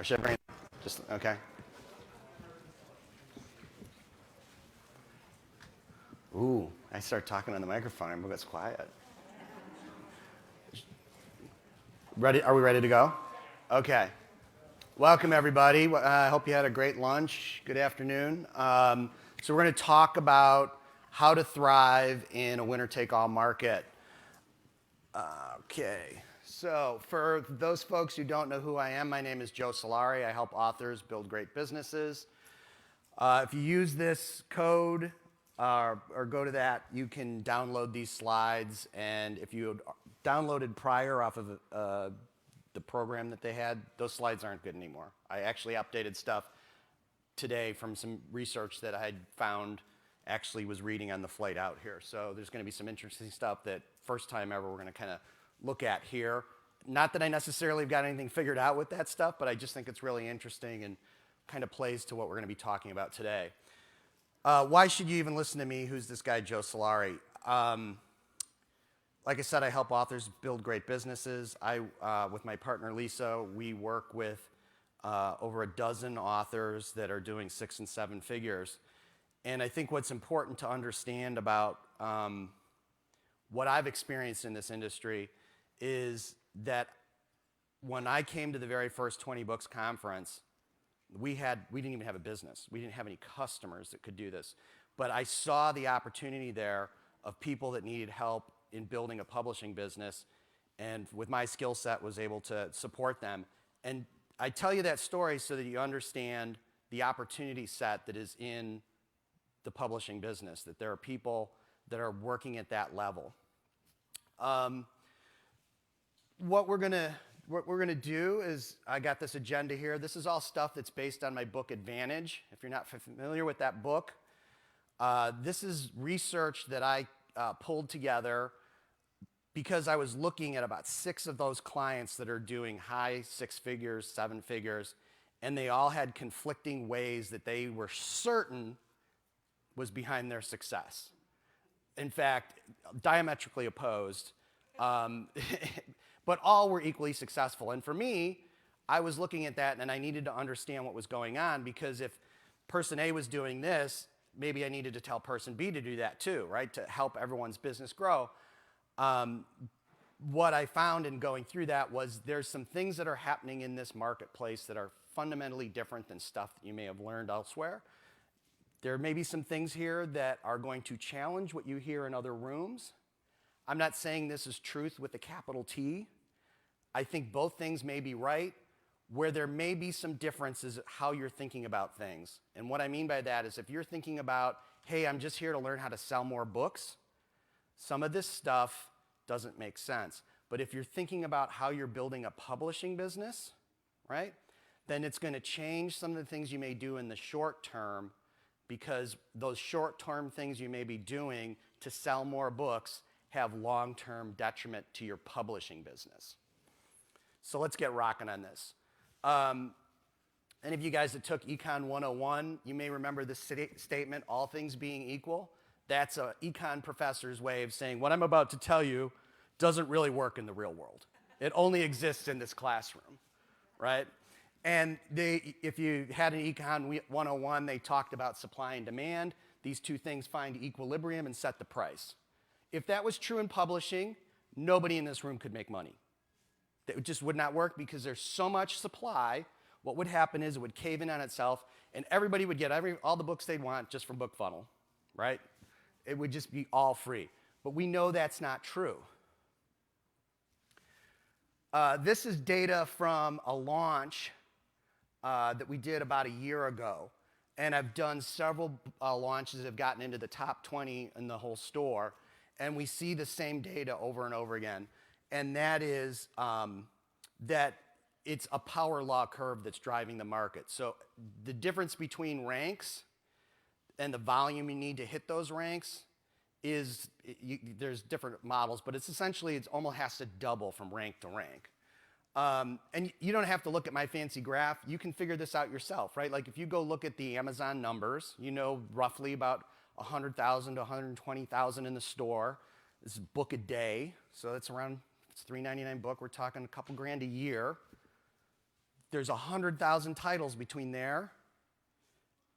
Or should I bring it? Just, okay. Ooh, I start talking on the microphone, everyone gets quiet. Ready? Are we ready to go? Okay. Welcome, everybody. I hope you had a great lunch. Good afternoon. So we're going to talk about how to thrive in a winner-take-all market. Okay. So for those folks who don't know who I am, my name is Joe Solari. I help authors build great businesses. If you use this code or go to that, you can download these slides. And if you downloaded prior off of the program that they had, those slides aren't good anymore. I actually updated stuff today from some research that I had found actually was reading on the flight out here. So there's going to be some interesting stuff that first time ever we're going to kind of look at here. Not that I necessarily have got anything figured out with that stuff, but I just think it's really interesting and kind of plays to what we're going to be talking about today. Why should you even listen to me? Who's this guy, Joe Solari? Like I said, I help authors build great businesses. With my partner Lisa, we work with over a dozen authors that are doing 6 and 7 figures. And I think what's important to understand about what I've experienced in this industry is that when I came to the very first 20Books conference, we didn't even have a business. We didn't have any customers that could do this. But I saw the opportunity there of people that needed help in building a publishing business, and with my skill set was able to support them. And I tell you that story so that you understand the opportunity set that is in the publishing business, that there are people that are working at that level. What we're gonna do is, I got this agenda here. This is all stuff that's based on my book Advantage. If you're not familiar with that book, this is research that I pulled together because I was looking at about 6 of those clients that are doing high 6 figures, 7 figures, and they all had conflicting ways that they were certain was behind their success. In fact, diametrically opposed, but all were equally successful. And for me, I was looking at that and I needed to understand what was going on, because if person A was doing this, maybe I needed to tell person B to do that too, right? To help everyone's business grow. What I found in going through that was there's some things that are happening in this marketplace that are fundamentally different than stuff that you may have learned elsewhere. There may be some things here that are going to challenge what you hear in other rooms. I'm not saying this is truth with a capital T. I think both things may be right. Where there may be some differences how you're thinking about things. And what I mean by that is if you're thinking about, hey, I'm just here to learn how to sell more books, some of this stuff doesn't make sense. But if you're thinking about how you're building a publishing business, right, then it's going to change some of the things you may do in the short term, because those short-term things you may be doing to sell more books have long-term detriment to your publishing business. So let's get rocking on this. Any of you guys that took Econ 101, you may remember this statement, all things being equal. That's an econ professor's way of saying what I'm about to tell you doesn't really work in the real world. It only exists in this classroom, right? And if you had an Econ 101, they talked about supply and demand. These two things find equilibrium and set the price. If that was true in publishing, nobody in this room could make money. It just would not work because there's so much supply. What would happen is it would cave in on itself, and everybody would get all the books they'd want just from BookFunnel, right? It would just be all free. But we know that's not true. This is data from a launch that we did about a year ago. And I've done several launches that have gotten into the top 20 in the whole store. And we see the same data over and over again. And that is that it's a power law curve that's driving the market. So the difference between ranks and the volume you need to hit those ranks is, there's different models, but it's essentially, it almost has to double from rank to rank. And you don't have to look at my fancy graph. You can figure this out yourself, right? Like if you go look at the Amazon numbers, you know roughly about 100,000 to 120,000 in the store. This is a book a day, so that's around, it's $3.99 book. We're talking a couple grand a year. there's 100,000 titles between there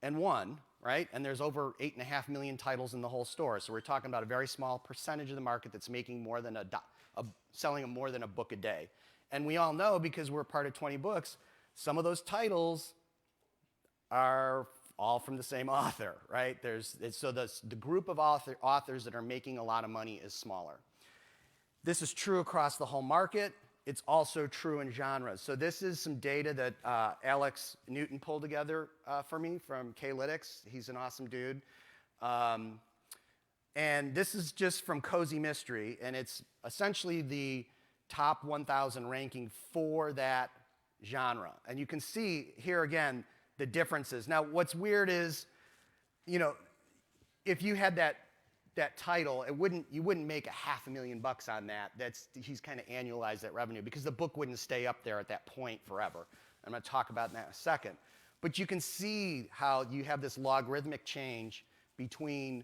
and one, right? And there's over 8.5 million titles in the whole store. So we're talking about a very small percentage of the market that's making more than selling more than a book a day. And we all know, because we're part of 20Books, some of those titles are all from the same author, right? So the group of authors that are making a lot of money is smaller. This is true across the whole market. It's also true in genres. So this is some data that Alex Newton pulled together for me from K-Lytics. He's an awesome dude. And this is just from Cozy Mystery, and it's essentially the top 1,000 ranking for that genre. And you can see here again the differences. Now, what's weird is, you know, if you had that title, you wouldn't make $500,000 on that. He's kind of annualized that revenue, because the book wouldn't stay up there at that point forever. I'm going to talk about that in a second. But you can see how you have this logarithmic change between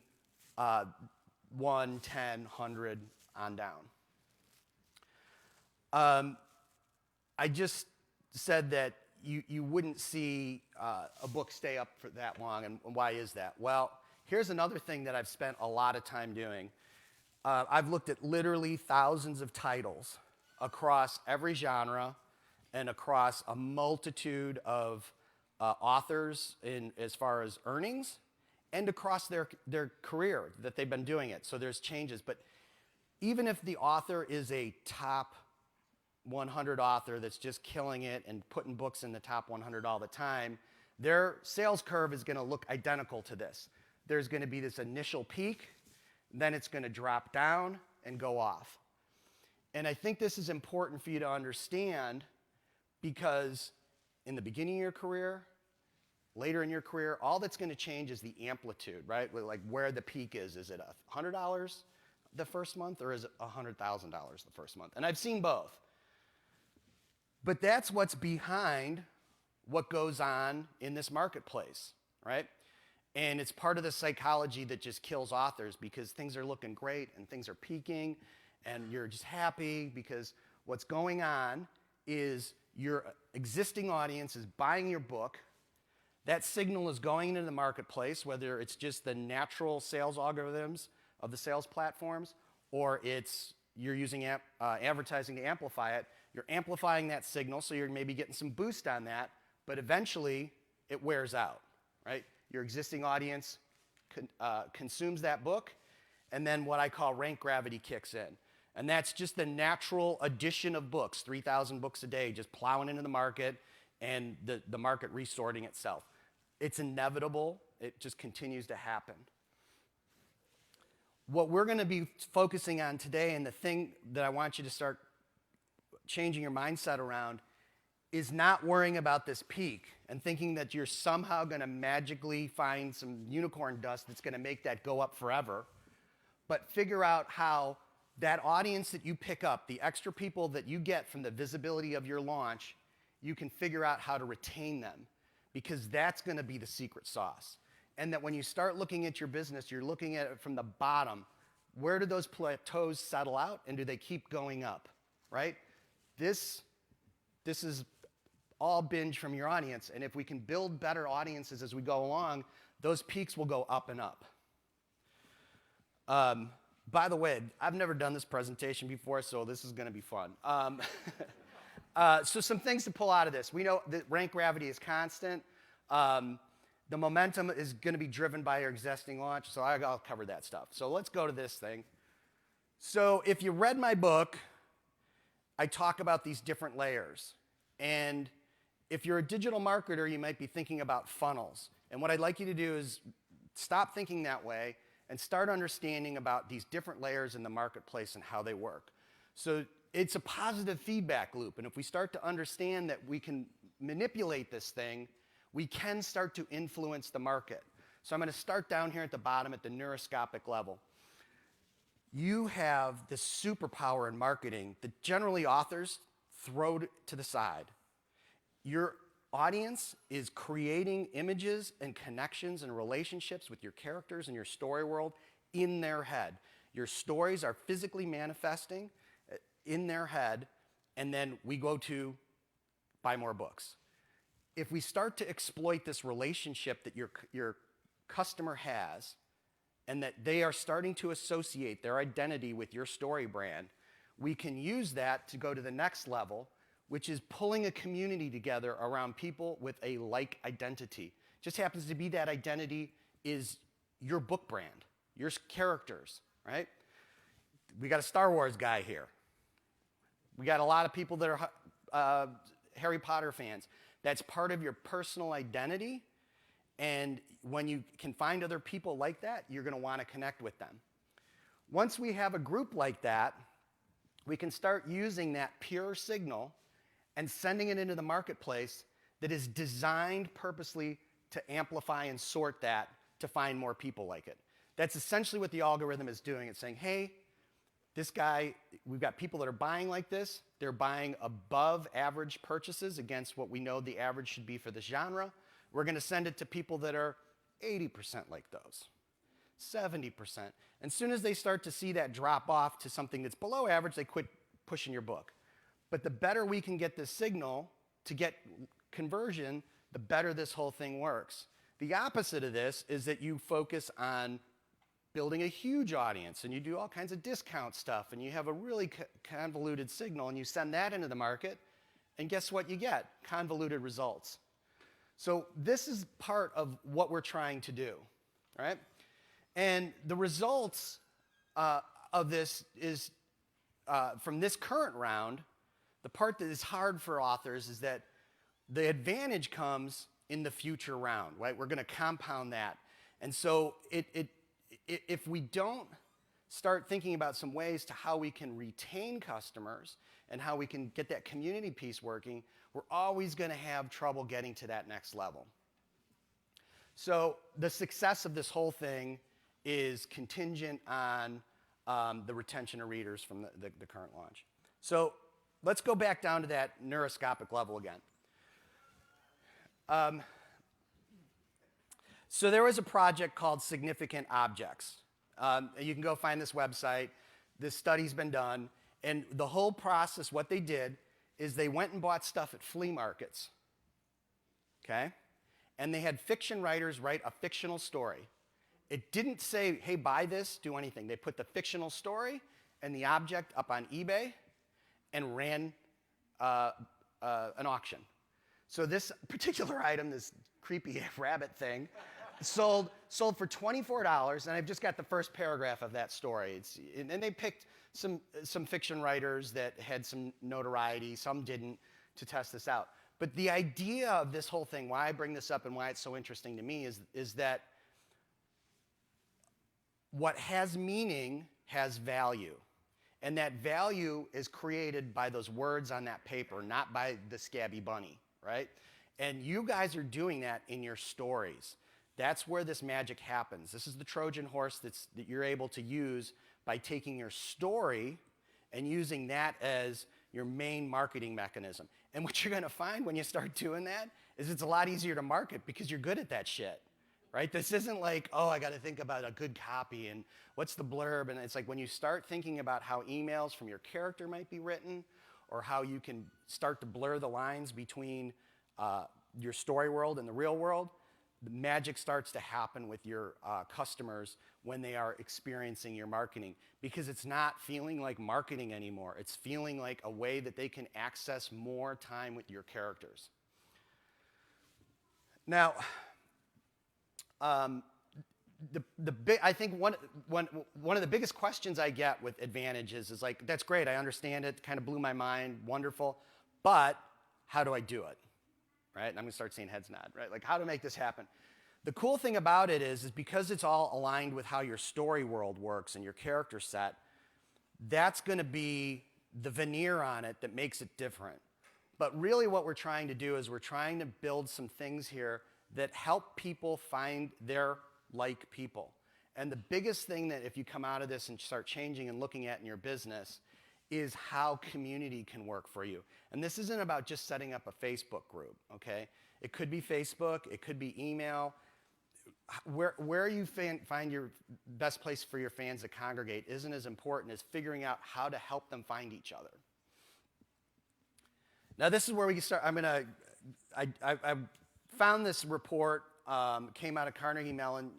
1, 10, 100 on down. I just said that you wouldn't see a book stay up for that long, and why is that? Well, here's another thing that I've spent a lot of time doing. I've looked at literally thousands of titles across every genre and across a multitude of authors as far as earnings, and across their career that they've been doing it. So there's changes. But even if the author is a top 100 author that's just killing it and putting books in the top 100 all the time, their sales curve is going to look identical to this. There's going to be this initial peak, then it's going to drop down and go off. And I think this is important for you to understand, because in the beginning of your career, later in your career, all that's going to change is the amplitude, right? Like where the peak is. Is it $100 the first month, or is it $100,000 the first month? And I've seen both. But that's what's behind what goes on in this marketplace, right? And it's part of the psychology that just kills authors, because things are looking great and things are peaking and you're just happy, because what's going on is your existing audience is buying your book. That signal is going into the marketplace, whether it's just the natural sales algorithms of the sales platforms, or you're using advertising to amplify it. You're amplifying that signal, so you're maybe getting some boost on that, but eventually it wears out, right? Your existing audience consumes that book, and then what I call rank gravity kicks in. And that's just the natural addition of books, 3,000 books a day, just plowing into the market, and the market resorting itself. It's inevitable. It just continues to happen. What we're going to be focusing on today, and the thing that I want you to start changing your mindset around, is not worrying about this peak and thinking that you're somehow going to magically find some unicorn dust that's going to make that go up forever, but figure out how that audience that you pick up, the extra people that you get from the visibility of your launch, you can figure out how to retain them, because that's going to be the secret sauce. And that when you start looking at your business, you're looking at it from the bottom. Where do those plateaus settle out, and do they keep going up, right? This is all binge from your audience, and if we can build better audiences as we go along, those peaks will go up and up. By the way, I've never done this presentation before, so this is going to be fun. So some things to pull out of this. We know that rank gravity is constant. The momentum is going to be driven by your existing launch, so I'll cover that stuff. So let's go to this thing. So if you read my book, I talk about these different layers. And if you're a digital marketer, you might be thinking about funnels. And what I'd like you to do is stop thinking that way and start understanding about these different layers in the marketplace and how they work. So it's a positive feedback loop. And if we start to understand that we can manipulate this thing, we can start to influence the market. So I'm going to start down here at the bottom at the neuroscopic level. You have this superpower in marketing that generally authors throw to the side. Your audience is creating images and connections and relationships with your characters and your story world in their head. Your stories are physically manifesting in their head, and then we go to buy more books. if we start to exploit this relationship that your customer has, and that they are starting to associate their identity with your story brand, we can use that to go to the next level, which is pulling a community together around people with a like identity. Just happens to be that identity is your book brand, your characters, right? We got a Star Wars guy here. We got a lot of people that are Harry Potter fans. That's part of your personal identity. And when you can find other people like that, you're going to want to connect with them. Once we have a group like that, we can start using that pure signal and sending it into the marketplace that is designed purposely to amplify and sort that to find more people like it. That's essentially what the algorithm is doing. It's saying, hey, this guy, we've got people that are buying like this. They're buying above average purchases against what we know the average should be for this genre. We're going to send it to people that are 80% like those, 70%. And as soon as they start to see that drop off to something that's below average, they quit pushing your book. But the better we can get this signal to get conversion, the better this whole thing works. The opposite of this is that you focus on building a huge audience, and you do all kinds of discount stuff, and you have a really convoluted signal, and you send that into the market, and guess what you get? Convoluted results. So this is part of what we're trying to do, right? And the results of this is, from this current round, the part that is hard for authors is that the advantage comes in the future round, right? We're going to compound that. And so if we don't start thinking about some ways to how we can retain customers and how we can get that community piece working, we're always going to have trouble getting to that next level. So the success of this whole thing is contingent on the retention of readers from the current launch. So let's go back down to that neuroscopic level again. So there was a project called Significant Objects. You can go find this website. This study's been done. And the whole process, what they did is they went and bought stuff at flea markets. Okay? And they had fiction writers write a fictional story. It didn't say, hey, buy this, do anything. They put the fictional story and the object up on eBay and ran an auction. So this particular item, this creepy rabbit thing, sold for $24, and I've just got the first paragraph of that story. And they picked some fiction writers that had some notoriety, some didn't, to test this out. But the idea of this whole thing, why I bring this up and why it's so interesting to me is that what has meaning has value. And that value is created by those words on that paper, not by the scabby bunny, right? And you guys are doing that in your stories. That's where this magic happens. This is the Trojan horse that you're able to use by taking your story and using that as your main marketing mechanism. And what you're going to find when you start doing that is it's a lot easier to market because you're good at that shit, right? This isn't like, oh, I got to think about a good copy and what's the blurb. And it's like when you start thinking about how emails from your character might be written or how you can start to blur the lines between your story world and the real world, the magic starts to happen with your customers when they are experiencing your marketing, because it's not feeling like marketing anymore. It's feeling like a way that they can access more time with your characters. Now, I think one of the biggest questions I get with Advantages is like, that's great, I understand it, kind of blew my mind, wonderful, but how do I do it? Right? And I'm going to start seeing heads nod, right? Like, how to make this happen. The cool thing about it is because it's all aligned with how your story world works and your character set, that's going to be the veneer on it that makes it different. But really what we're trying to do is we're trying to build some things here that help people find their like people. And the biggest thing that if you come out of this and start changing and looking at in your business is how community can work for you. And this isn't about just setting up a Facebook group, okay? It could be Facebook, it could be email. Where you find your best place for your fans to congregate isn't as important as figuring out how to help them find each other. Now this is where we can start. I'm gonna I found this report, came out of Carnegie Mellon,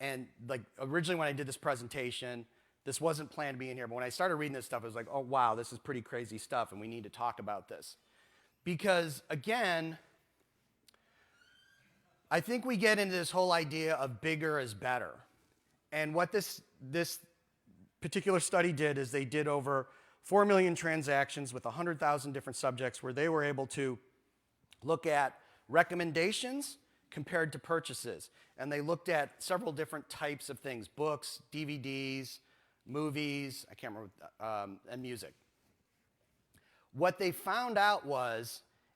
and like originally when I did this presentation, this wasn't planned to be in here, but when I started reading this stuff, I was like, oh wow, this is pretty crazy stuff, and we need to talk about this. Because again, I think we get into this whole idea of bigger is better. And what this particular study did is they did over 4 million transactions with 100,000 different subjects where they were able to look at recommendations compared to purchases. And they looked at several different types of things: books, DVDs, movies, I can't remember, and music. What they found out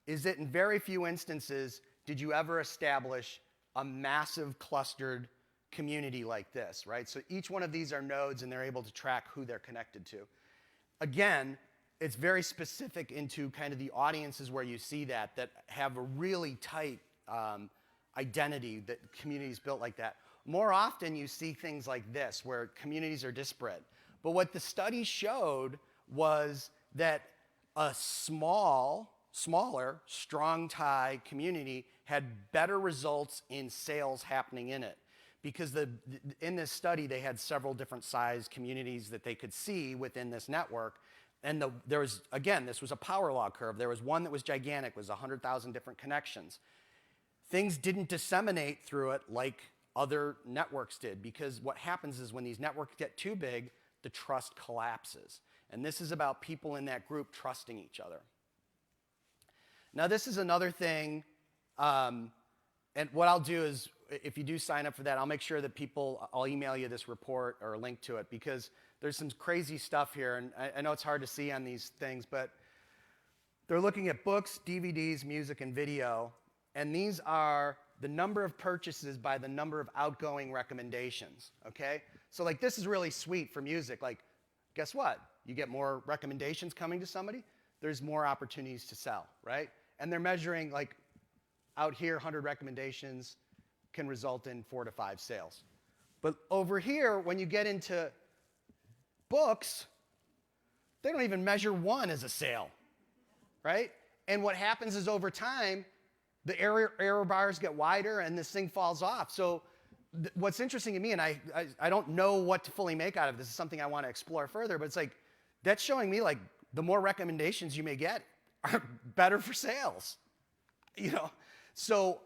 is that in very few instances did you ever establish a massive clustered community like this, right? So each one of these are nodes, and they're able to track who they're connected to. Again, it's very specific into kind of the audiences where you see that have a really tight identity, that communities built like that. More often you see things like this where communities are disparate. But what the study showed was that a smaller, strong tie community had better results in sales happening in it. Because in this study, they had several different size communities that they could see within this network. And there was, again, this was a power law curve. There was one that was gigantic, was 100,000 different connections. Things didn't disseminate through it like other networks did, because what happens is when these networks get too big, the trust collapses. And this is about people in that group trusting each other. Now, this is another thing, and what I'll do is, if you do sign up for that, I'll make sure that I'll email you this report or a link to it, because there's some crazy stuff here, and I know it's hard to see on these things, but they're looking at books, DVDs, music, and video, and these are the number of purchases by the number of outgoing recommendations, okay? So like this is really sweet for music. Like, guess what? You get more recommendations coming to somebody, there's more opportunities to sell, right? And they're measuring like out here, 100 recommendations can result in 4 to 5 sales. But over here, when you get into books, they don't even measure 1 as a sale, right? And what happens is over time, the error bars get wider and this thing falls off. So what's interesting to me, and I don't know what to fully make out of this, is something I want to explore further, but it's like, that's showing me like the more recommendations you may get are better for sales, you know? So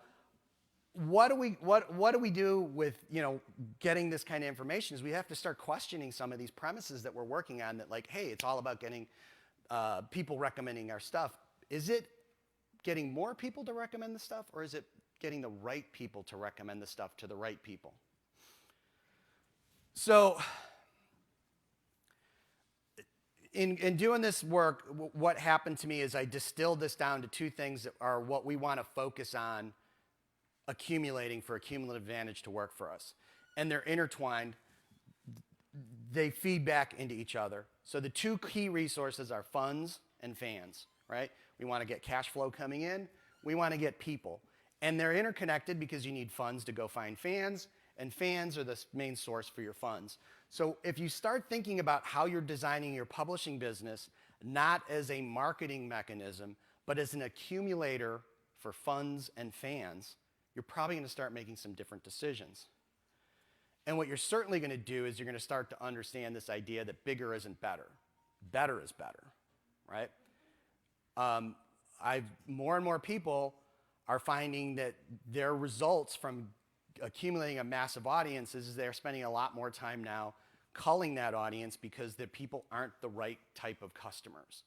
what do we do with, you know, getting this kind of information is we have to start questioning some of these premises that we're working on, that like, hey, it's all about getting people recommending our stuff. Is it getting more people to recommend the stuff, or is it getting the right people to recommend the stuff to the right people? So in doing this work, what happened to me is I distilled this down to 2 things that are what we want to focus on accumulating for a cumulative advantage to work for us. And they're intertwined. They feed back into each other. So the 2 key resources are funds and fans, right? We want to get cash flow coming in. We want to get people. And they're interconnected because you need funds to go find fans, and fans are the main source for your funds. So if you start thinking about how you're designing your publishing business, not as a marketing mechanism, but as an accumulator for funds and fans, you're probably going to start making some different decisions. And what you're certainly going to do is you're going to start to understand this idea that bigger isn't better. Better is better, right? More and more people are finding that their results from accumulating a massive audience is they're spending a lot more time now culling that audience because the people aren't the right type of customers.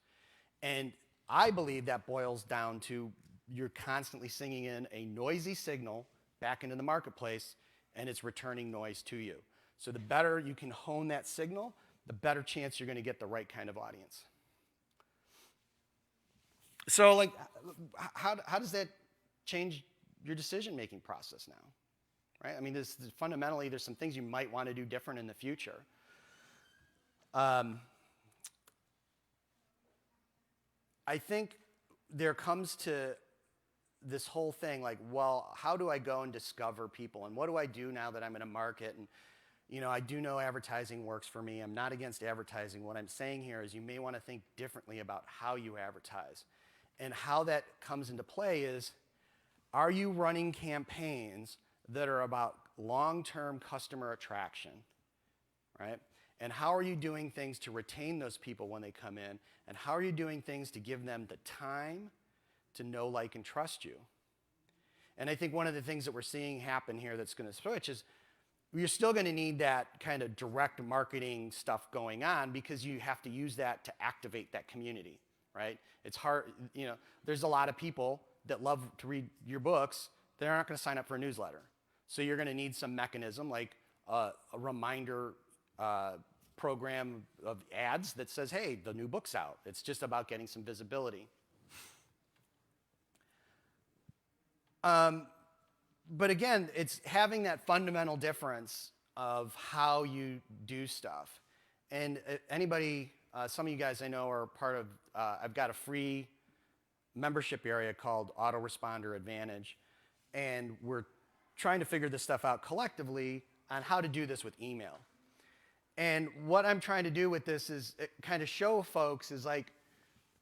And I believe that boils down to you're constantly singing in a noisy signal back into the marketplace, and it's returning noise to you. So the better you can hone that signal, the better chance you're going to get the right kind of audience. So like, how does that change your decision-making process now? Right? I mean, fundamentally, there's some things you might want to do different in the future. I think there comes to this whole thing like, well, how do I go and discover people? And what do I do now that I'm in a market? And, you know, I do know advertising works for me. I'm not against advertising. What I'm saying here is you may want to think differently about how you advertise. And how that comes into play is, are you running campaigns that are about long-term customer attraction, right? And how are you doing things to retain those people when they come in? And how are you doing things to give them the time to know, like, and trust you? And I think one of the things that we're seeing happen here that's going to switch is you're still going to need that kind of direct marketing stuff going on, because you have to use that to activate that community, right? It's hard, there's a lot of people that love to read your books. They're not going to sign up for a newsletter. So you're going to need some mechanism like a reminder program of ads that says, hey, the new book's out. It's just about getting some visibility. But again, it's having that fundamental difference of how you do stuff. And anybody, some of you guys I know are part of, I've got a free membership area called Autoresponder Advantage. And we're trying to figure this stuff out collectively on how to do this with email. And what I'm trying to do with this is kind of show folks is like,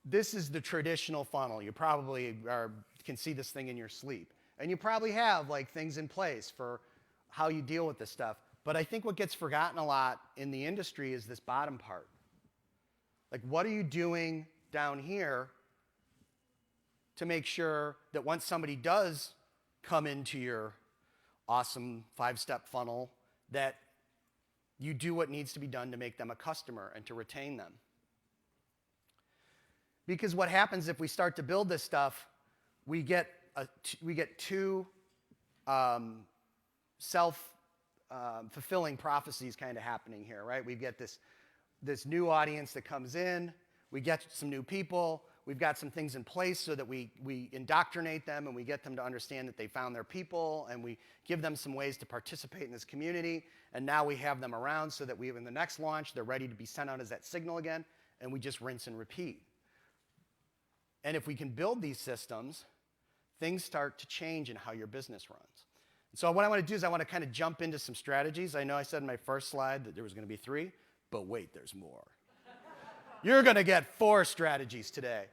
this is the traditional funnel. You probably can see this thing in your sleep. And you probably have like things in place for how you deal with this stuff. But I think what gets forgotten a lot in the industry is this bottom part. Like, what are you doing down here to make sure that once somebody does come into your awesome 5-step funnel, that you do what needs to be done to make them a customer and to retain them? Because what happens if we start to build this stuff, we get two self-fulfilling prophecies kind of happening here, right? We get this new audience that comes in, we get some new people, we've got some things in place so that we indoctrinate them and we get them to understand that they found their people, and we give them some ways to participate in this community, and now we have them around so that in the next launch, they're ready to be sent out as that signal again, and we just rinse and repeat. And if we can build these systems, things start to change in how your business runs. So what I want to do is I want to kind of jump into some strategies. I know I said in my first slide that there was going to be 3, but wait, there's more. You're going to get 4 strategies today.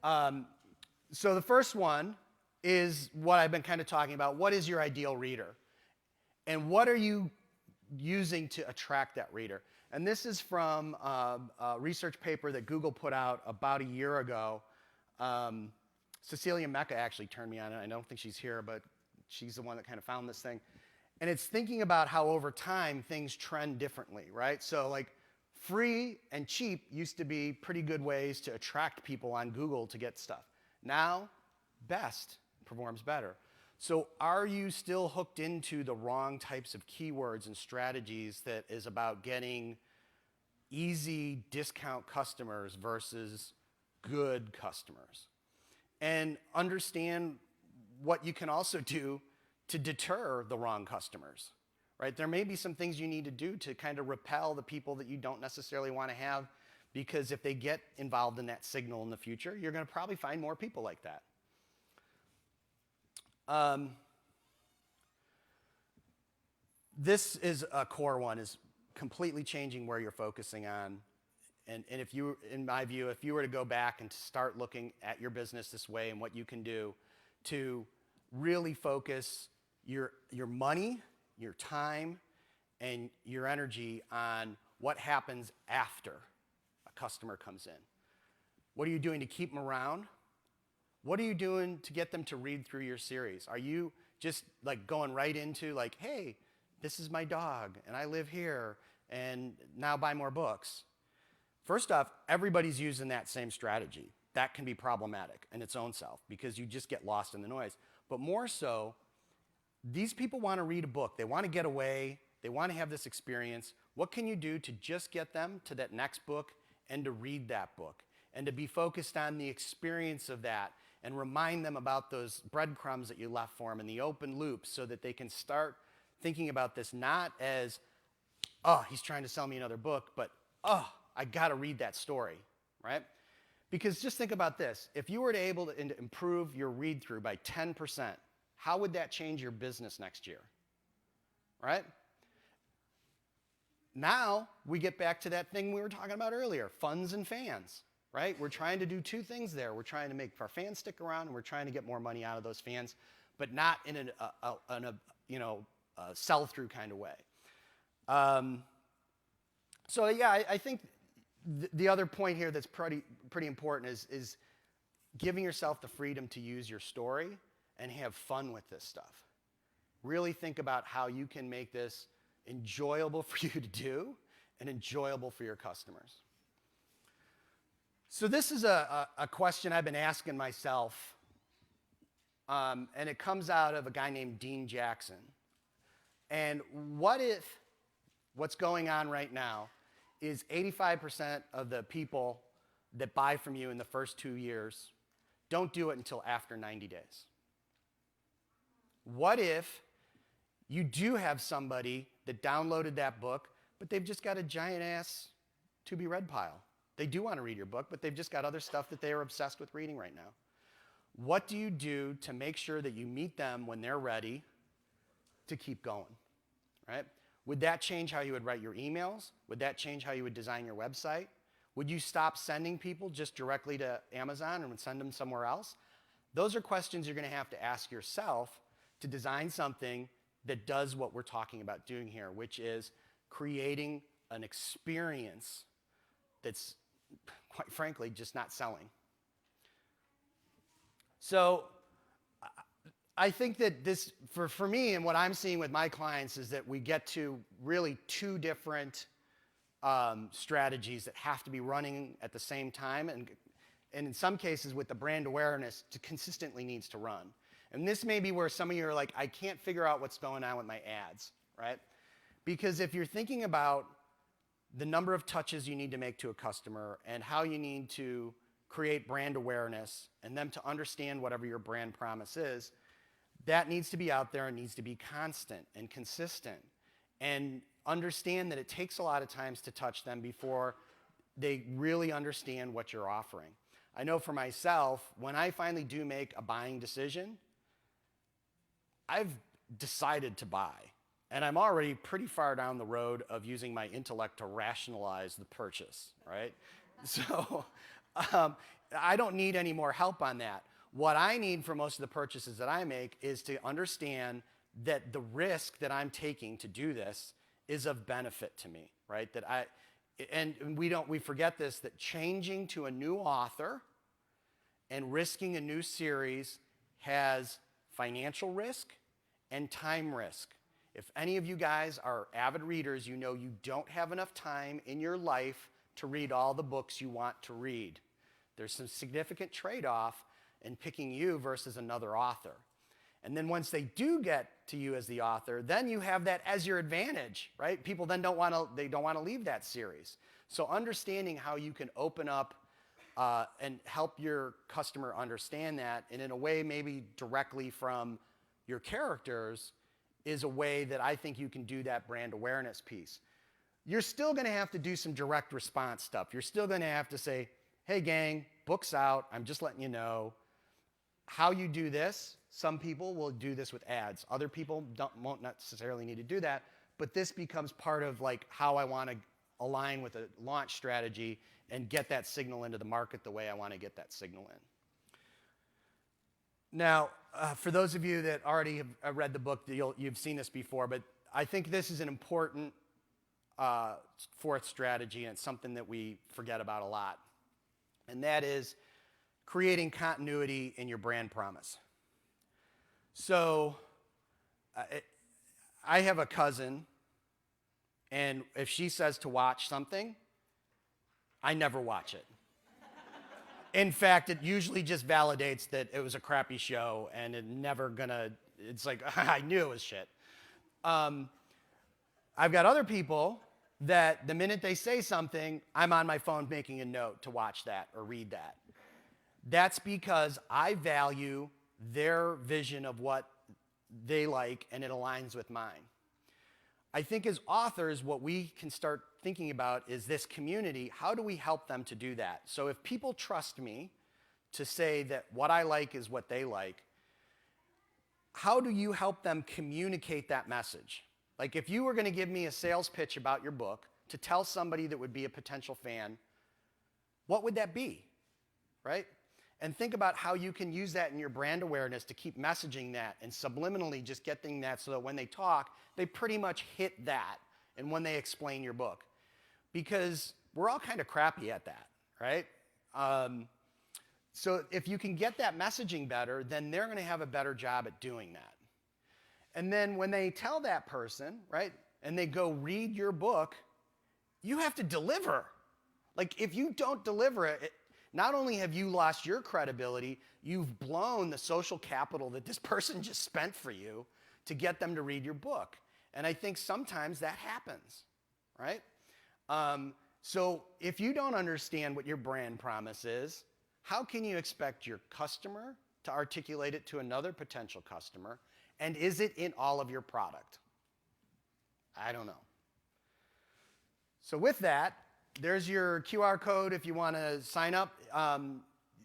So the first one is what I've been kind of talking about. What is your ideal reader? And what are you using to attract that reader? And this is from a research paper that Google put out about a year ago. Cecilia Mecca actually turned me on it. I don't think she's here, but she's the one that kind of found this thing. And it's thinking about how over time things trend differently, right? So like free and cheap used to be pretty good ways to attract people on Google to get stuff. Now, best performs better. So are you still hooked into the wrong types of keywords and strategies that is about getting easy discount customers versus good customers? And understand what you can also do to deter the wrong customers, right? There may be some things you need to do to kind of repel the people that you don't necessarily want to have, because if they get involved in that signal in the future, you're going to probably find more people like that. This is a core one, is completely changing where you're focusing on. And if you, in my view, if you were to go back and start looking at your business this way and what you can do to really focus your money, your time, and your energy on what happens after a customer comes in. What are you doing to keep them around? What are you doing to get them to read through your series? Are you just like going right into like, hey, this is my dog and I live here and now buy more books? First off, everybody's using that same strategy. That can be problematic in its own self because you just get lost in the noise. But more so, these people want to read a book. They want to get away. They want to have this experience. What can you do to just get them to that next book and to read that book and to be focused on the experience of that and remind them about those breadcrumbs that you left for them and the open loops so that they can start thinking about this not as, oh, he's trying to sell me another book, but, oh, I got to read that story, right? Because just think about this. If you were to able to improve your read-through by 10%, how would that change your business next year, right? Now, we get back to that thing we were talking about earlier, funds and fans, right? We're trying to do two things there. We're trying to make our fans stick around, and we're trying to get more money out of those fans, but not in a sell-through kind of way. So yeah, I think the other point here that's pretty important is giving yourself the freedom to use your story and have fun with this stuff. Really think about how you can make this enjoyable for you to do and enjoyable for your customers. So this is a question I've been asking myself, and it comes out of a guy named Dean Jackson. And what if what's going on right now is 85% of the people that buy from you in the first 2 years don't do it until after 90 days? What if you do have somebody that downloaded that book, but they've just got a giant-ass to-be-read pile? They do want to read your book, but they've just got other stuff that they are obsessed with reading right now. What do you do to make sure that you meet them when they're ready to keep going, right? Would that change how you would write your emails? Would that change how you would design your website? Would you stop sending people just directly to Amazon and send them somewhere else? Those are questions you're going to have to ask yourself to design something that does what we're talking about doing here, which is creating an experience that's, quite frankly, just not selling. So I think that this, for me and what I'm seeing with my clients, is that we get to really two different strategies that have to be running at the same time, and in some cases with the brand awareness to consistently needs to run. And this may be where some of you are like, I can't figure out what's going on with my ads, right? Because if you're thinking about the number of touches you need to make to a customer and how you need to create brand awareness and them to understand whatever your brand promise is, that needs to be out there and needs to be constant and consistent. And understand that it takes a lot of times to touch them before they really understand what you're offering. I know for myself, when I finally do make a buying decision, I've decided to buy. And I'm already pretty far down the road of using my intellect to rationalize the purchase, right? So I don't need any more help on that. What I need for most of the purchases that I make is to understand that the risk that I'm taking to do this is of benefit to me, right? And we forget this, that changing to a new author and risking a new series has financial risk and time risk. If any of you guys are avid readers, you know you don't have enough time in your life to read all the books you want to read. There's some significant trade-off in picking you versus another author. And then once they do get to you as the author, then you have that as your advantage, right? People then don't want to leave that series. So understanding how you can open up and help your customer understand that, and in a way maybe directly from your characters, is a way that I think you can do that brand awareness piece. You're still going to have to do some direct response stuff. You're still going to have to say, hey gang, book's out, I'm just letting you know. How you do this, some people will do this with ads. Other people won't necessarily need to do that, but this becomes part of like how I want to align with a launch strategy and get that signal into the market the way I want to get that signal in. Now, for those of you that already have read the book, you've seen this before, but I think this is an important fourth strategy, and it's something that we forget about a lot, and that is creating continuity in your brand promise. So I have a cousin, and if she says to watch something, I never watch it. In fact, it usually just validates that it was a crappy show, and it's like, I knew it was shit. I've got other people that the minute they say something, I'm on my phone making a note to watch that or read that. That's because I value their vision of what they like, and it aligns with mine. I think as authors, what we can start thinking about is this community. How do we help them to do that? So if people trust me to say that what I like is what they like, how do you help them communicate that message? Like if you were going to give me a sales pitch about your book to tell somebody that would be a potential fan, what would that be, right? And think about how you can use that in your brand awareness to keep messaging that and subliminally just getting that so that when they talk, they pretty much hit that and when they explain your book. Because we're all kind of crappy at that, right? So if you can get that messaging better, then they're going to have a better job at doing that. And then when they tell that person, right, and they go read your book, you have to deliver. Like if you don't deliver it, not only have you lost your credibility, you've blown the social capital that this person just spent for you to get them to read your book. And I think sometimes that happens, right? So if you don't understand what your brand promise is, how can you expect your customer to articulate it to another potential customer? And is it in all of your product? I don't know. So with that, there's your QR code if you want to sign up.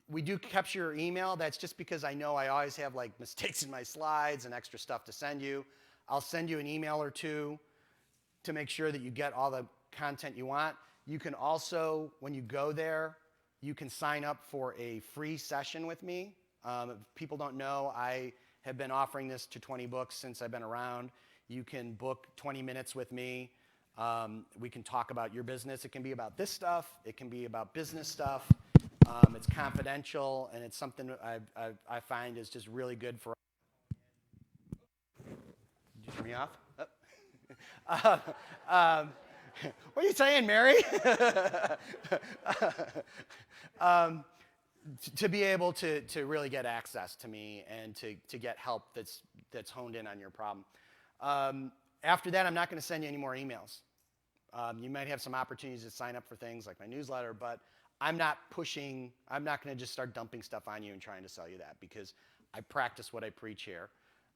We do capture your email. That's just because I know I always have like mistakes in my slides and extra stuff to send you. I'll send you an email or two to make sure that you get all the content you want. You can also, when you go there, you can sign up for a free session with me. If people don't know, I have been offering this to 20Books since I've been around. You can book 20 minutes with me. We can talk about your business. It can be about this stuff. It can be about business stuff. It's confidential, and it's something that I find is just really good for. Did you turn me off? Oh. What are you saying, Mary? To be able to really get access to me and to get help that's honed in on your problem. After that, I'm not going to send you any more emails. You might have some opportunities to sign up for things like my newsletter, but I'm not going to just start dumping stuff on you and trying to sell you that because I practice what I preach here.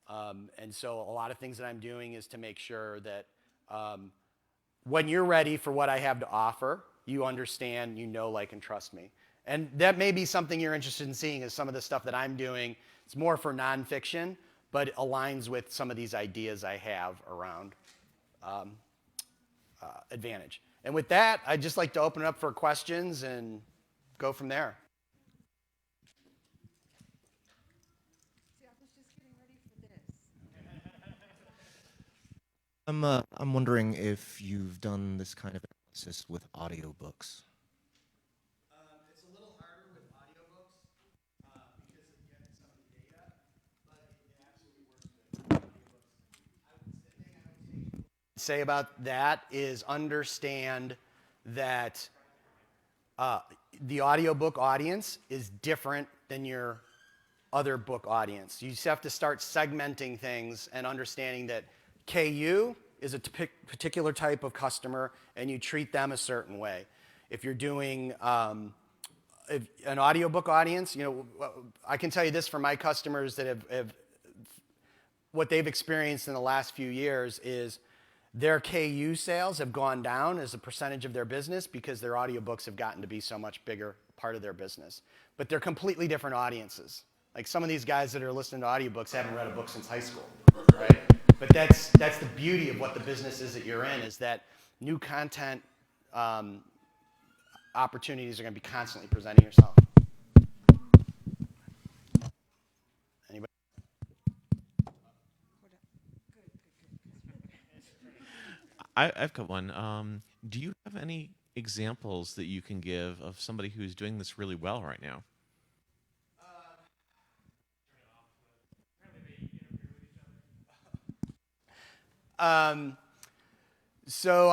And so a lot of things that I'm doing is to make sure that when you're ready for what I have to offer, you understand, you know, like, and trust me. And that may be something you're interested in seeing is some of the stuff that I'm doing. It's more for nonfiction, but it aligns with some of these ideas I have around Advantage. And with that, I'd just like to open it up for questions and go from there. See, I was just getting ready for this. I'm wondering if you've done this kind of analysis with audiobooks. It's a little harder with audiobooks because of getting some of the data, but it absolutely works with audiobooks. The thing I would say about that is understand that the audiobook audience is different than your other book audience. You just have to start segmenting things and understanding that KU is a particular type of customer and you treat them a certain way. If you're doing an audiobook audience, you know, I can tell you this for my customers that have what they've experienced in the last few years is their KU sales have gone down as a percentage of their business because their audiobooks have gotten to be so much bigger part of their business. But they're completely different audiences. Like some of these guys that are listening to audiobooks haven't read a book since high school, right? But that's the beauty of what the business is that you're in is that new content opportunities are going to be constantly presenting yourself. Anybody? I've got one. Do you have any examples that you can give of somebody who's doing this really well right now? So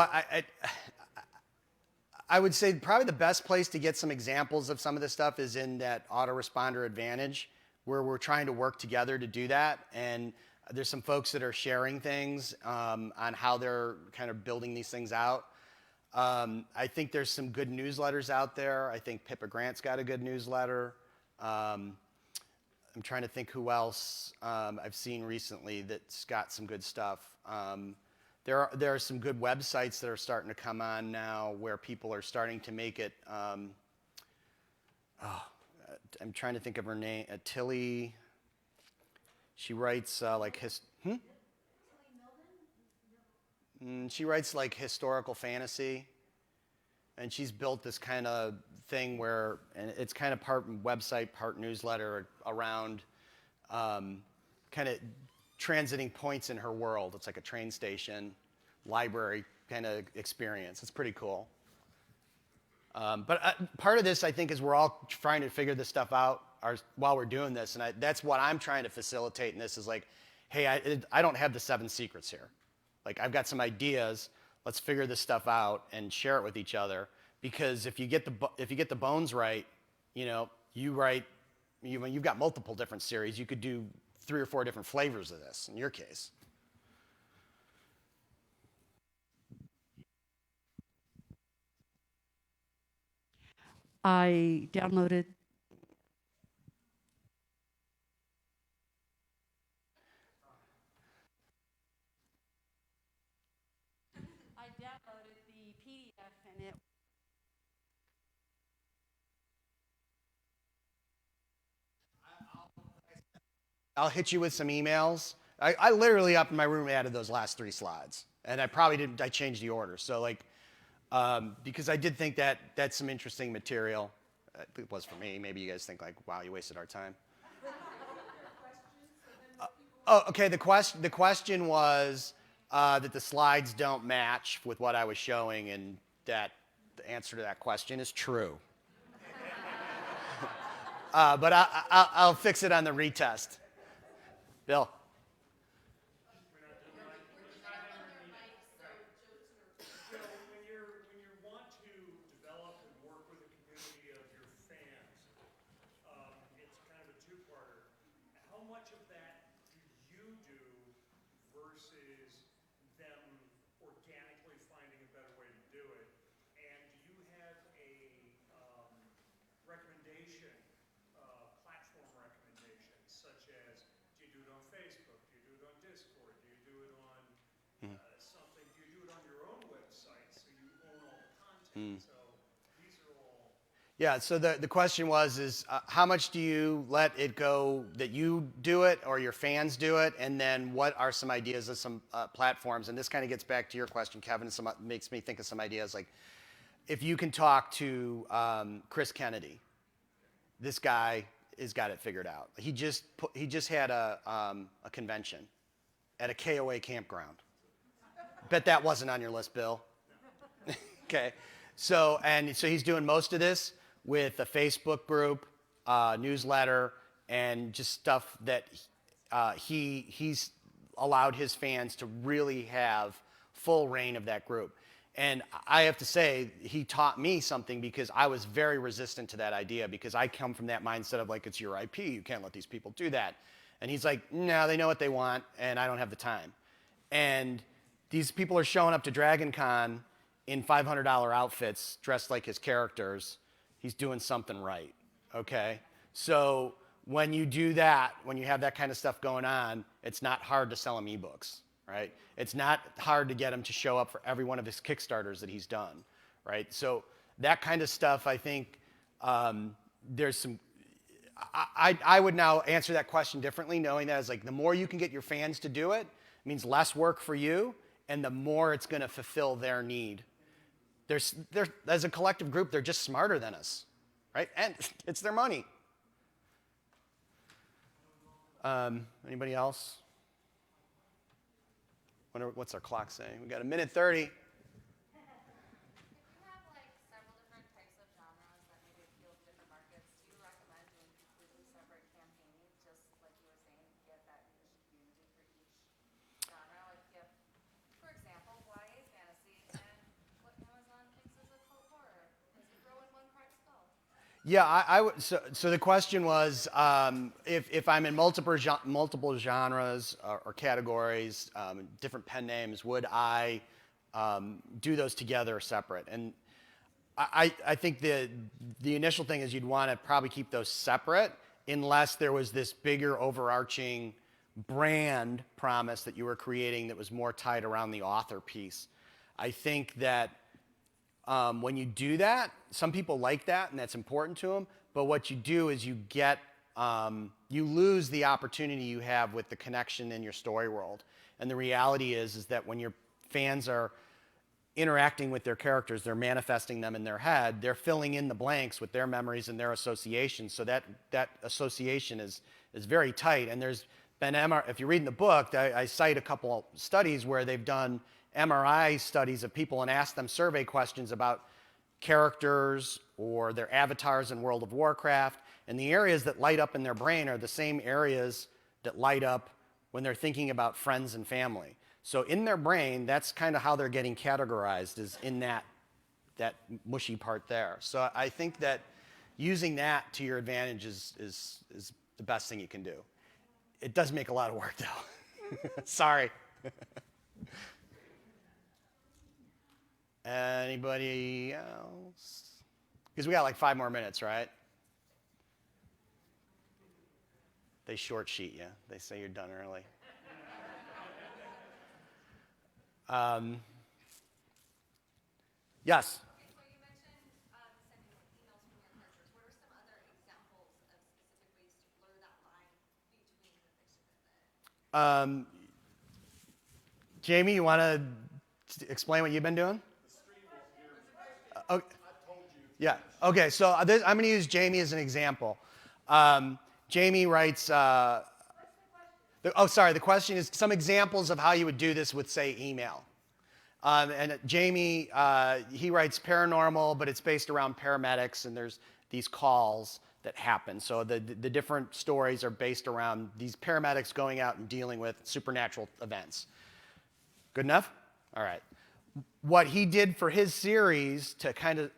I would say probably the best place to get some examples of some of this stuff is in that autoresponder advantage where we're trying to work together to do that. And there's some folks that are sharing things on how they're kind of building these things out. I think there's some good newsletters out there. I think Pippa Grant's got a good newsletter. I'm trying to think who else I've seen recently that's got some good stuff. There are some good websites that are starting to come on now where people are starting to make it. I'm trying to think of her name. Tilly. She writes she writes like historical fantasy. And she's built this kind of thing where, and it's kind of part website, part newsletter around kind of transiting points in her world. It's like a train station, library kind of experience. It's pretty cool. But part of this, I think, is we're all trying to figure this stuff out while we're doing this. And that's what I'm trying to facilitate in this is like, hey, I don't have the 7 secrets here. Like, I've got some ideas. Let's figure this stuff out and share it with each other. Because if you get the bones right, you know, you've got multiple different series. You could do 3 or 4 different flavors of this in your case. I downloaded the PDF and it I'll hit you with some emails. I literally up in my room added those last 3 slides, and I probably didn't. I changed the order, so like because I did think that that's some interesting material. It was for me. Maybe you guys think like, wow, you wasted our time. Oh, okay. The question was that the slides don't match with what I was showing, and that the answer to that question is true. But I'll fix it on the retest. Bill. Yeah, so the question was how much do you let it go that you do it or your fans do it, and then what are some ideas of some platforms? And this kind of gets back to your question, Kevin, and makes me think of some ideas like if you can talk to Chris Kennedy, this guy has got it figured out. He just had a convention at a KOA campground. Bet that wasn't on your list, Bill. Okay, so he's doing most of this with a Facebook group, newsletter, and just stuff that he's allowed his fans to really have full reign of that group. And I have to say, he taught me something because I was very resistant to that idea because I come from that mindset of like, it's your IP, you can't let these people do that. And he's like, no, they know what they want, and I don't have the time. And these people are showing up to Dragon Con in $500 outfits, dressed like his characters. He's doing something right, okay? So when you do that, when you have that kind of stuff going on, it's not hard to sell him ebooks, right? It's not hard to get him to show up for every one of his Kickstarters that he's done, right? So that kind of stuff, I think there's some, I would now answer that question differently, knowing that it's like the more you can get your fans to do it, means less work for you, and the more it's gonna fulfill their need. They're, as a collective group, they're just smarter than us, right? And it's their money. Anybody else? What's our clock saying? We got 1:30. Yeah, I would. So the question was, if I'm in multiple genres or categories, different pen names, would I do those together or separate? And I think the initial thing is you'd want to probably keep those separate unless there was this bigger overarching brand promise that you were creating that was more tied around the author piece. I think that when you do that, some people like that, and that's important to them. But what you do is you lose the opportunity you have with the connection in your story world. And the reality is that when your fans are interacting with their characters, they're manifesting them in their head, they're filling in the blanks with their memories and their associations. So that association is very tight. And there's been if you read in the book, I cite a couple studies where they've done MRI studies of people and asked them survey questions about characters or their avatars in World of Warcraft. And the areas that light up in their brain are the same areas that light up when they're thinking about friends and family. So in their brain, that's kind of how they're getting categorized, is in that mushy part there. So I think that using that to your advantage is the best thing you can do. It does make a lot of work, though. Sorry. Anybody else? Because we got like 5 more minutes, right? They short sheet you. They say you're done early. Yes? So you mentioned sending emails from your characters. What are some other examples of specific ways to blur that line between the fiction and the... Jamie, you want to explain what you've been doing? Okay. Yeah. Okay. So I'm going to use Jamie as an example. Jamie writes. The question is some examples of how you would do this with, say, email. And Jamie, he writes paranormal, but it's based around paramedics, and there's these calls that happen. So the different stories are based around these paramedics going out and dealing with supernatural events. Good enough? All right. What he did for his series to kind of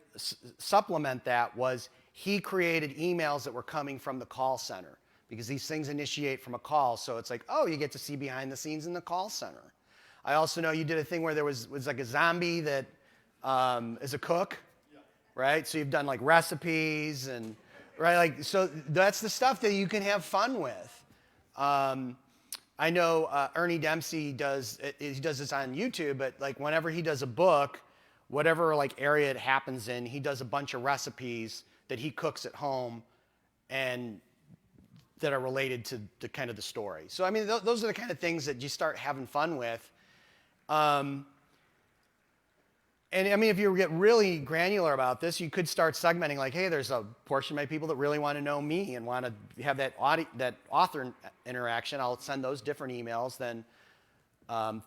supplement that was he created emails that were coming from the call center, because these things initiate from a call. So it's like, oh, you get to see behind the scenes in the call center. I also know you did a thing where there was like a zombie that is a cook, right? So you've done like recipes and, right? Like, so that's the stuff that you can have fun with. I know Ernie Dempsey does this on YouTube, but like whenever he does a book, whatever like area it happens in, he does a bunch of recipes that he cooks at home and that are related to the kind of the story. So I mean, those are the kind of things that you start having fun with. And I mean, if you get really granular about this, you could start segmenting like, hey, there's a portion of my people that really want to know me and want to have that author interaction. I'll send those different emails than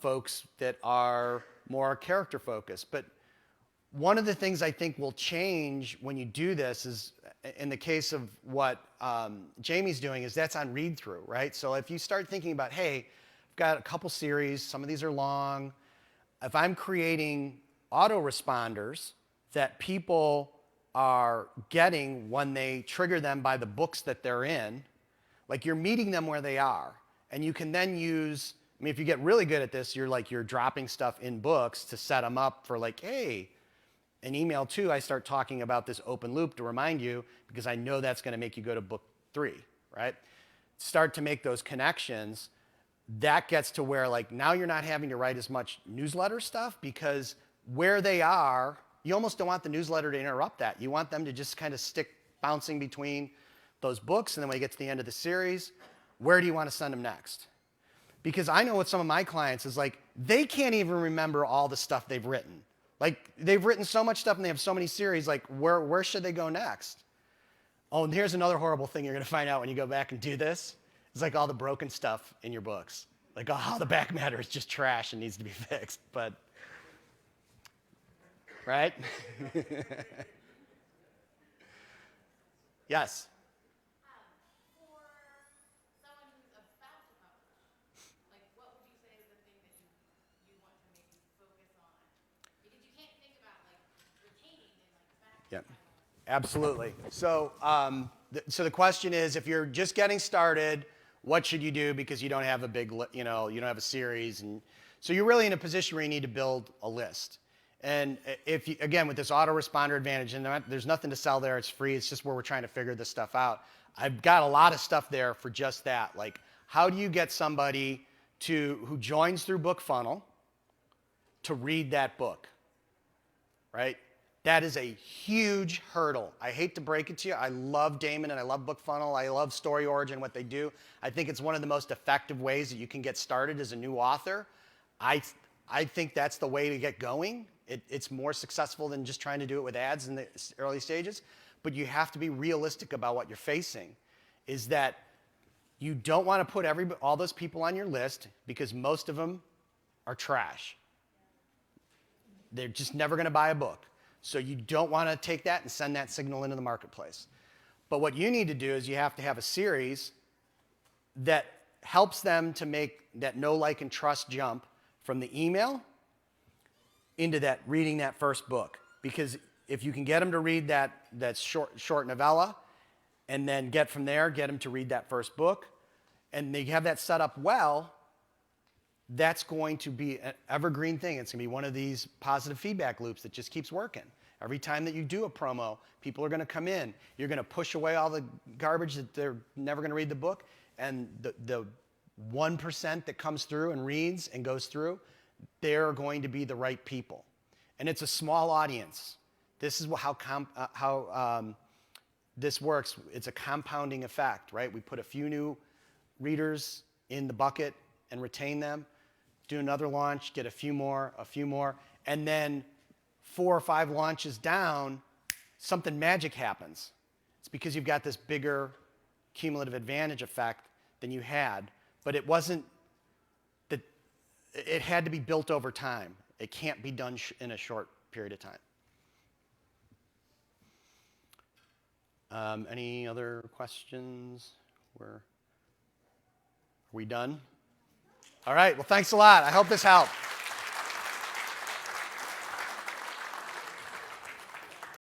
folks that are more character focused. But one of the things I think will change when you do this is, in the case of what Jamie's doing, is that's on read through, right? So if you start thinking about, hey, I've got a couple series, some of these are long. If I'm creating autoresponders that people are getting when they trigger them by the books that they're in, like you're meeting them where they are. And you can then use, I mean, if you get really good at this, you're dropping stuff in books to set them up for like, hey, in email 2, I start talking about this open loop to remind you, because I know that's going to make you go to book 3, right? Start to make those connections. That gets to where like now you're not having to write as much newsletter stuff, because where they are, you almost don't want the newsletter to interrupt that. You want them to just kind of stick bouncing between those books, and then when you get to the end of the series, where do you want to send them next? Because I know with some of my clients is like, they can't even remember all the stuff they've written. Like they've written so much stuff and they have so many series, like where should they go next? Oh, and here's another horrible thing you're going to find out when you go back and do this. It's like all the broken stuff in your books. Like, oh, the back matter is just trash and needs to be fixed. But, right? Yes? For someone who's about to publish, like what would you say is the thing that you want to maybe focus on? Because you can't think about like retaining and like back. Yeah, absolutely. So, so the question is, if you're just getting started, what should you do, because you don't have a big, you don't have a series, and so you're really in a position where you need to build a list. And if you, again, with this autoresponder advantage, and there's nothing to sell there, it's free. It's just where we're trying to figure this stuff out. I've got a lot of stuff there for just that. Like, how do you get somebody who joins through BookFunnel to read that book, right? That is a huge hurdle. I hate to break it to you. I love Damon and I love BookFunnel. I love Story Origin, what they do. I think it's one of the most effective ways that you can get started as a new author. I think that's the way to get going. It's more successful than just trying to do it with ads in the early stages. But you have to be realistic about what you're facing. Is that you don't want to put all those people on your list because most of them are trash. They're just never going to buy a book. So you don't want to take that and send that signal into the marketplace. But what you need to do is you have to have a series that helps them to make that know, like, and trust jump from the email into that reading that first book. Because if you can get them to read that short novella and then get from there, get them to read that first book, and they have that set up well, that's going to be an evergreen thing. It's going to be one of these positive feedback loops that just keeps working. Every time that you do a promo, people are going to come in. You're going to push away all the garbage that they're never going to read the book. And the 1% that comes through and reads and goes through, they're going to be the right people. And it's a small audience. This is how this works. It's a compounding effect, right? We put a few new readers in the bucket and retain them. Do another launch, get a few more, and then 4 or 5 launches down, something magic happens. It's because you've got this bigger cumulative advantage effect than you had, but it wasn't that it had to be built over time. It can't be done in a short period of time. Any other questions? Are we done? All right, well, thanks a lot. I hope this helped.